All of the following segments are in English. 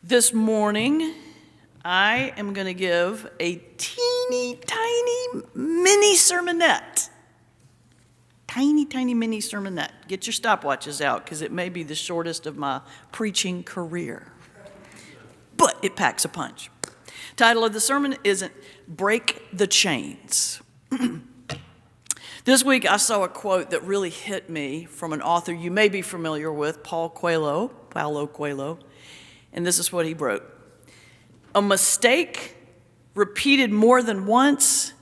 This morning, I am going to give a teeny tiny mini sermonette. Tiny, tiny mini sermonette. Get your stopwatches out because it may be the shortest of my preaching career. But it packs a punch. Title of the sermon isn't Break the Chains. This week I saw a quote that really hit me from an author you may be familiar with, Paulo Coelho. And this is what he wrote. A mistake repeated more than once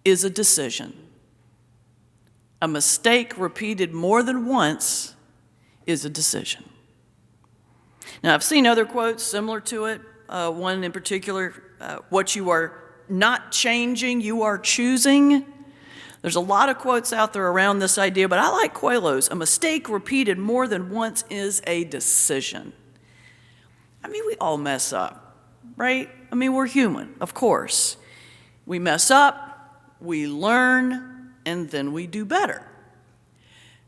is a decision. A mistake repeated more than once is a decision. Now, I've seen other quotes similar to it. One in particular, what you are not changing, you are choosing. There's a lot of quotes out there around this idea, but I like Coelho's. A mistake repeated more than once is a decision. I mean, we all mess up, right? I mean, we're human, of course. We mess up, we learn, and then we do better.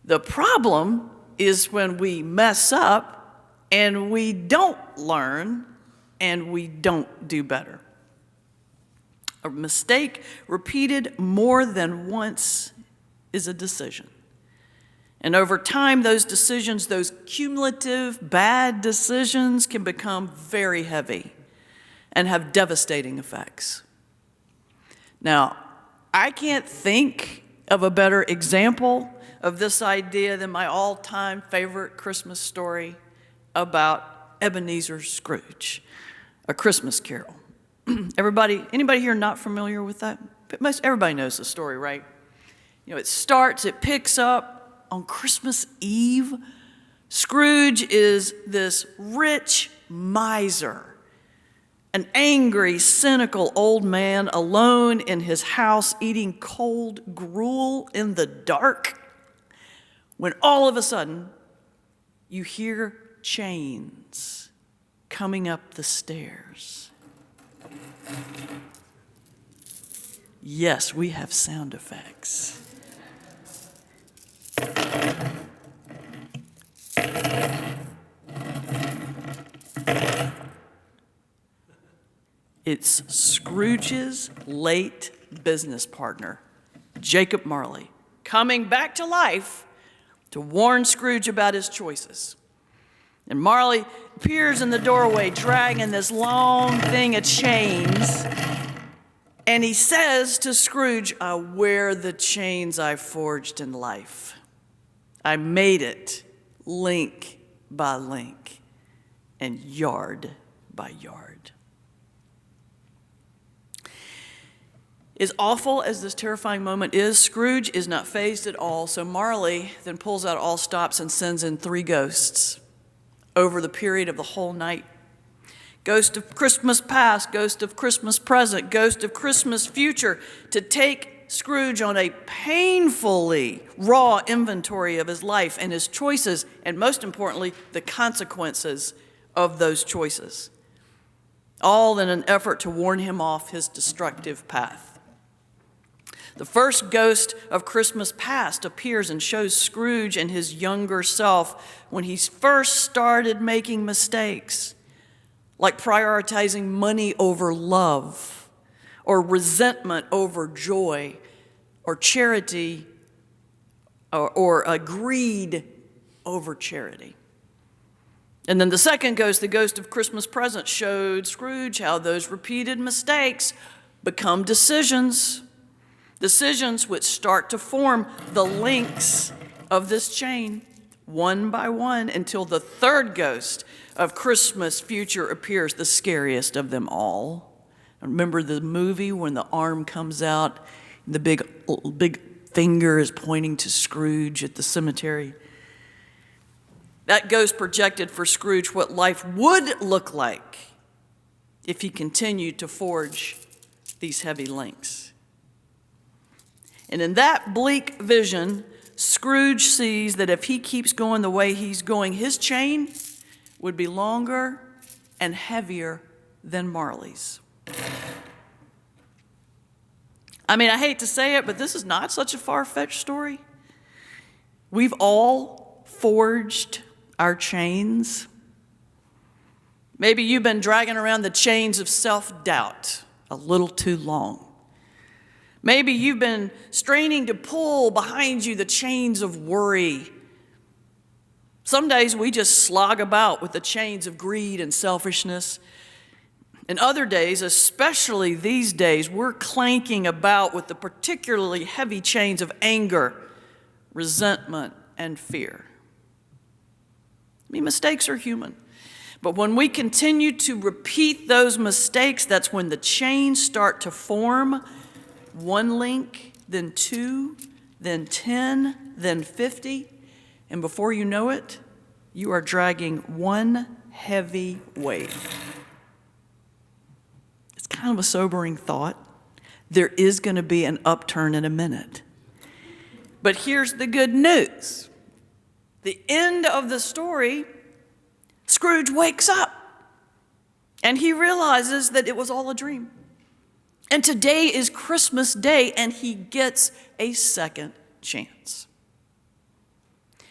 The problem is when we mess up and we don't learn and we don't do better. A mistake repeated more than once is a decision. And over time, those decisions, those cumulative bad decisions can become very heavy and have devastating effects. Now, I can't think of a better example of this idea than my all-time favorite Christmas story about Ebenezer Scrooge, A Christmas Carol. Anybody here not familiar with that? Everybody knows the story, right? You know, it picks up on Christmas Eve. Scrooge is this rich miser, an angry, cynical old man alone in his house eating cold gruel in the dark, when all of a sudden you hear chains coming up the stairs. Yes, we have sound effects. It's Scrooge's late business partner, Jacob Marley, coming back to life to warn Scrooge about his choices. And Marley appears in the doorway dragging this long thing of chains, and he says to Scrooge, I wear the chains I forged in life. I made it link by link and yard by yard. As awful as this terrifying moment is, Scrooge is not fazed at all, so Marley then pulls out all stops and sends in 3 ghosts over the period of the whole night. Ghost of Christmas past, ghost of Christmas present, ghost of Christmas future, to take Scrooge on a painfully raw inventory of his life and his choices, and most importantly, the consequences of those choices, all in an effort to warn him off his destructive path. The first ghost of Christmas past appears and shows Scrooge and his younger self when he first started making mistakes, like prioritizing money over love, or resentment over joy, or charity, or greed over charity. And then the second ghost, the ghost of Christmas present, showed Scrooge how those repeated mistakes become decisions which start to form the links of this chain, one by one, until the third ghost of Christmas future appears, the scariest of them all. Remember the movie when the arm comes out, and the big finger is pointing to Scrooge at the cemetery? That ghost projected for Scrooge what life would look like if he continued to forge these heavy links. And in that bleak vision, Scrooge sees that if he keeps going the way he's going, his chain would be longer and heavier than Marley's. I mean, I hate to say it, but this is not such a far-fetched story. We've all forged our chains. Maybe you've been dragging around the chains of self-doubt a little too long. Maybe you've been straining to pull behind you the chains of worry. Some days we just slog about with the chains of greed and selfishness. And other days, especially these days, we're clanking about with the particularly heavy chains of anger, resentment, and fear. I mean, mistakes are human. But when we continue to repeat those mistakes, that's when the chains start to form. One link, then two, then 10, then 50. And before you know it, you are dragging one heavy weight. It's kind of a sobering thought. There is going to be an upturn in a minute. But here's the good news. The end of the story, Scrooge wakes up and he realizes that it was all a dream. And today is Christmas Day and he gets a second chance.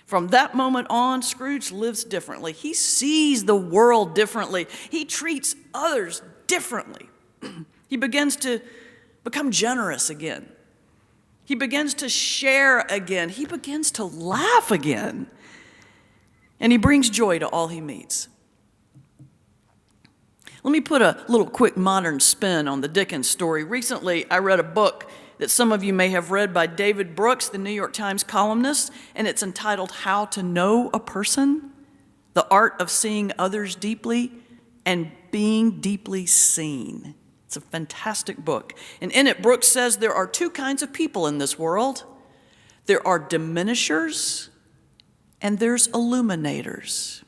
From that moment on, Scrooge lives differently. He sees the world differently. He treats others differently. He begins to become generous again. He begins to share again. He begins to laugh again. And he brings joy to all he meets. Let me put a little quick modern spin on the Dickens story. Recently, I read a book that some of you may have read by David Brooks, the New York Times columnist, and it's entitled How to Know a Person, The Art of Seeing Others Deeply and Being Deeply Seen. It's a fantastic book. And in it, Brooks says there are two kinds of people in this world. There are diminishers and there's illuminators.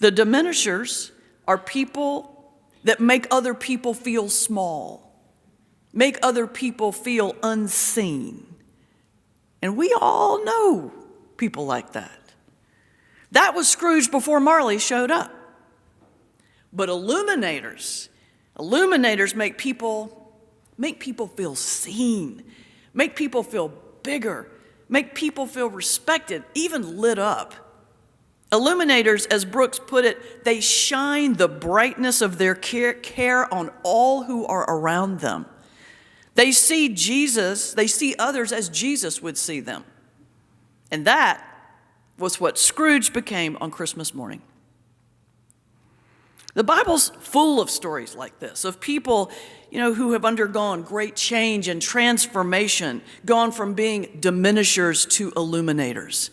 The diminishers are people that make other people feel small, make other people feel unseen. And we all know people like that. That was Scrooge before Marley showed up. But illuminators make people feel seen, make people feel bigger, make people feel respected, even lit up. Illuminators, as Brooks put it, they shine the brightness of their care on all who are around them. They see Jesus, they see others as Jesus would see them. And that was what Scrooge became on Christmas morning. The Bible's full of stories like this, of people, who have undergone great change and transformation, gone from being diminishers to illuminators.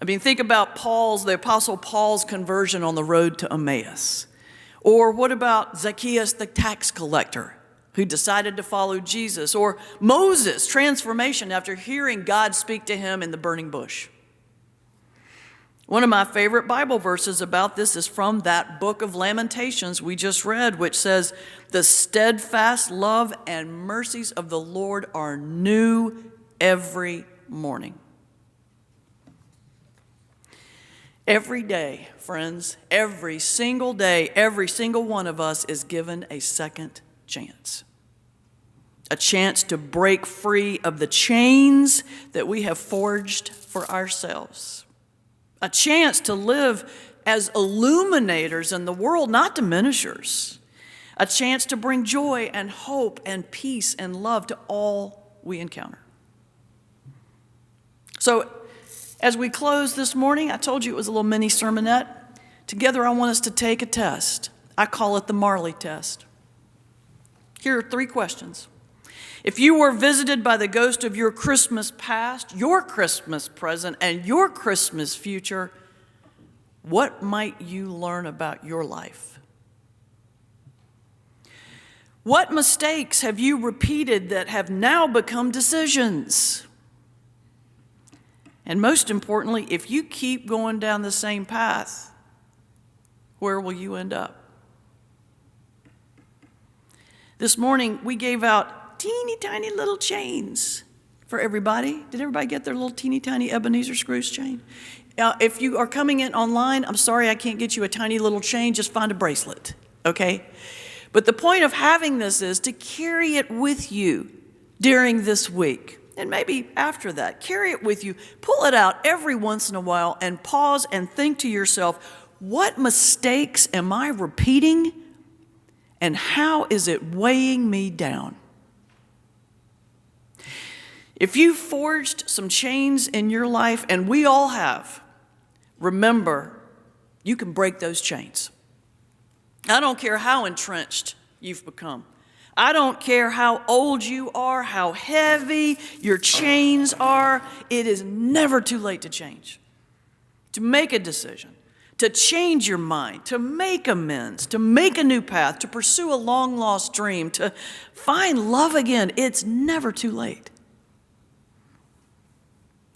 I mean, think about the Apostle Paul's conversion on the road to Emmaus. Or what about Zacchaeus the tax collector, who decided to follow Jesus? Or Moses' transformation after hearing God speak to him in the burning bush. One of my favorite Bible verses about this is from that book of Lamentations we just read, which says, "The steadfast love and mercies of the Lord are new every morning." Every day, friends, every single day, every single one of us is given a second chance. A chance to break free of the chains that we have forged for ourselves. A chance to live as illuminators in the world, not diminishers. A chance to bring joy and hope and peace and love to all we encounter. So, as we close this morning, I told you it was a little mini sermonette. Together, I want us to take a test. I call it the Marley test. Here are 3 questions. If you were visited by the ghost of your Christmas past, your Christmas present, and your Christmas future, what might you learn about your life? What mistakes have you repeated that have now become decisions? And most importantly, if you keep going down the same path, where will you end up? This morning, we gave out teeny tiny little chains for everybody. Did everybody get their little teeny tiny Ebenezer Scrooge chain? If you are coming in online, I'm sorry I can't get you a tiny little chain. Just find a bracelet, okay? But the point of having this is to carry it with you during this week. And maybe after that, carry it with you. Pull it out every once in a while and pause and think to yourself, what mistakes am I repeating, and how is it weighing me down? If you forged some chains in your life, and we all have, remember, you can break those chains. I don't care how entrenched you've become. I don't care how old you are, how heavy your chains are. It is never too late to change, to make a decision, to change your mind, to make amends, to make a new path, to pursue a long-lost dream, to find love again. It's never too late.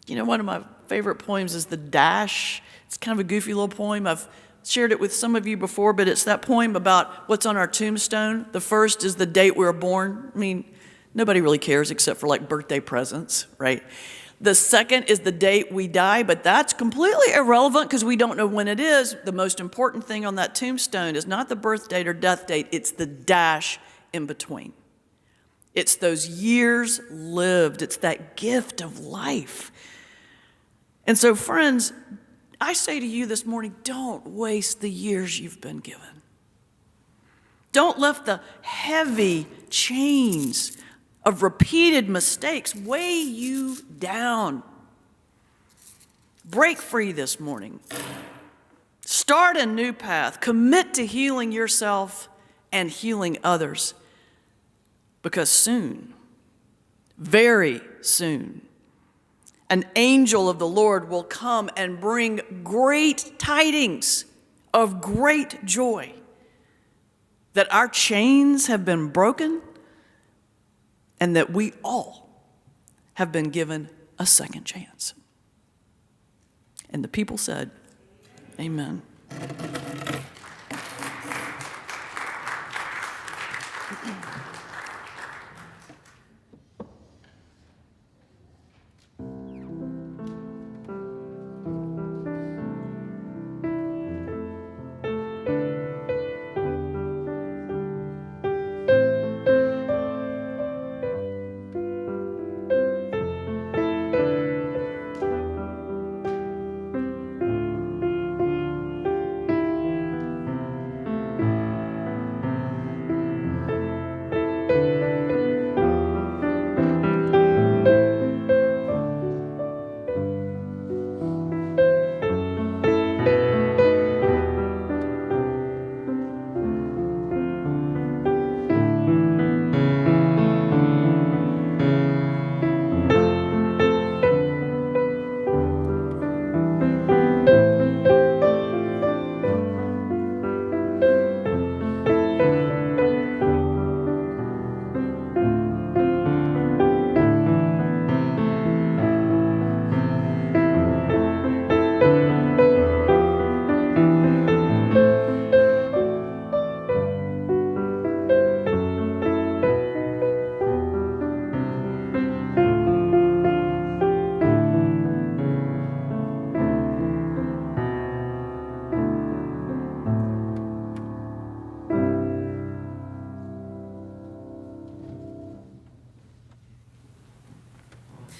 You know, one of my favorite poems is The Dash. It's kind of a goofy little poem. I've shared it with some of you before, but it's that poem about what's on our tombstone. The first is the date we were born. I mean, nobody really cares except for like birthday presents, right? The second is the date we die, but that's completely irrelevant because we don't know when it is. The most important thing on that tombstone is not the birth date or death date, it's the dash in between. It's those years lived. It's that gift of life. And so, friends, I say to you this morning, don't waste the years you've been given. Don't let the heavy chains of repeated mistakes weigh you down. Break free this morning. Start a new path. Commit to healing yourself and healing others. Because soon, very soon, an angel of the Lord will come and bring great tidings of great joy that our chains have been broken and that we all have been given a second chance. And the people said, Amen.